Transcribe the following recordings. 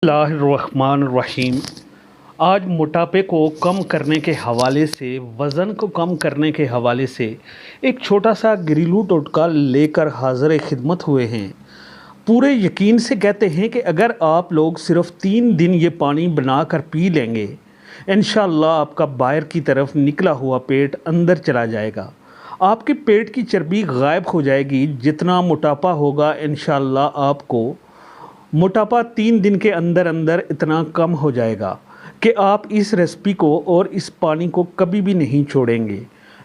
बिस्मिल्लाहिर्रहमानिर्रहीम। आज मोटापे को कम करने के हवाले से, वज़न को कम करने के हवाले से एक छोटा सा घरेलू टोटका लेकर हाज़िर खिदमत हुए हैं। पूरे यकीन से कहते हैं कि अगर आप लोग सिर्फ़ 3 दिन ये पानी बनाकर पी लेंगे, इंशाअल्लाह आपका बाहर की तरफ निकला हुआ पेट अंदर चला जाएगा। आपके पेट की चर्बी गायब हो जाएगी। जितना मोटापा होगा इंशाअल्लाह आपको मोटापा 3 दिन के अंदर अंदर इतना कम हो जाएगा कि आप इस रेसिपी को और इस पानी को कभी भी नहीं छोड़ेंगे।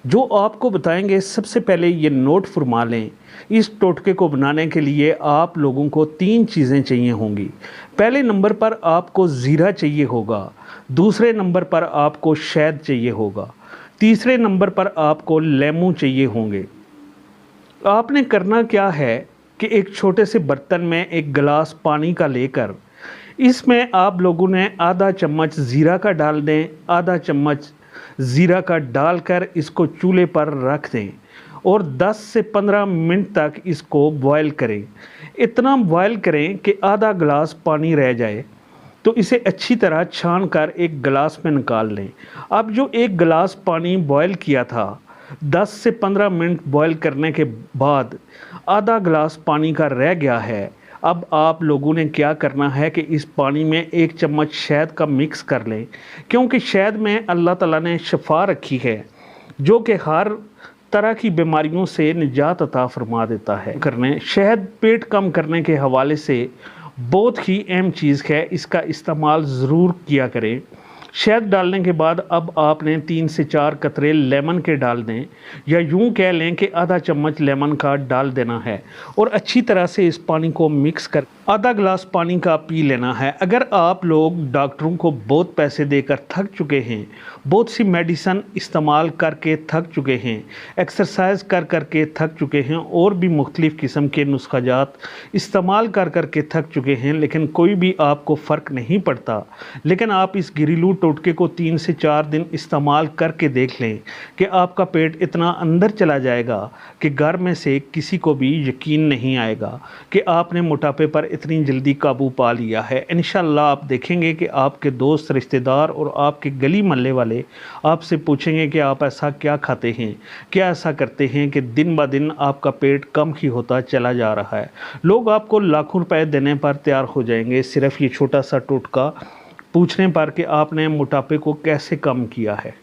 जो आपको बताएंगे सबसे पहले ये नोट फरमा लें। इस टोटके को बनाने के लिए आप लोगों को 3 चीज़ें चाहिए होंगी। पहले नंबर पर आपको ज़ीरा चाहिए होगा, दूसरे नंबर पर आपको शहद चाहिए होगा, तीसरे नंबर पर आपको लेमू चाहिए होंगे। आपने करना क्या है कि एक छोटे से बर्तन में एक गिलास पानी का लेकर इसमें आप लोगों ने आधा चम्मच ज़ीरा का डाल दें। आधा चम्मच ज़ीरा का डालकर इसको चूल्हे पर रख दें और 10 से 15 मिनट तक इसको बॉयल करें। इतना बॉयल करें कि आधा गिलास पानी रह जाए, तो इसे अच्छी तरह छान कर एक गिलास में निकाल लें। अब जो एक गिलास पानी बॉयल किया था, 10 से 15 मिनट बॉयल करने के बाद आधा गिलास पानी का रह गया है। अब आप लोगों ने क्या करना है कि इस पानी में 1 चम्मच शहद का मिक्स कर लें, क्योंकि शहद में अल्लाह ताला ने शफा रखी है जो कि हर तरह की बीमारियों से निजात अता फरमा देता है। शहद पेट कम करने के हवाले से बहुत ही अहम चीज़ है, इसका इस्तेमाल ज़रूर किया करें। शहद डालने के बाद अब आपने 3 से 4 कतरे लेमन के डाल दें, या यूं कह लें कि आधा चम्मच लेमन का डाल देना है और अच्छी तरह से इस पानी को मिक्स कर आधा गिलास पानी का पी लेना है। अगर आप लोग डॉक्टरों को बहुत पैसे देकर थक चुके हैं, बहुत सी मेडिसिन इस्तेमाल करके थक चुके हैं, एक्सरसाइज कर करके थक चुके हैं और भी मुख्तलिफ़ किस्म के नुस्खाजात इस्तेमाल कर करके थक चुके हैं, लेकिन कोई भी आपको फ़र्क नहीं पड़ता, लेकिन आप इस घरेलू टोटके को 3 से 4 दिन इस्तेमाल करके देख लें कि आपका पेट इतना अंदर चला जाएगा कि घर में से किसी को भी यकीन नहीं आएगा कि आपने मोटापे पर इतनी जल्दी काबू पा लिया है। इंशाअल्लाह आप देखेंगे कि आपके दोस्त, रिश्तेदार और आपके गली मोहल्ले वाले आपसे पूछेंगे कि आप ऐसा क्या खाते हैं, क्या ऐसा करते हैं कि दिन ब दिन आपका पेट कम ही होता चला जा रहा है। लोग आपको लाखों रुपए देने पर तैयार हो जाएंगे सिर्फ़ ये छोटा सा टोटका पूछने पर कि आपने मोटापे को कैसे कम किया है।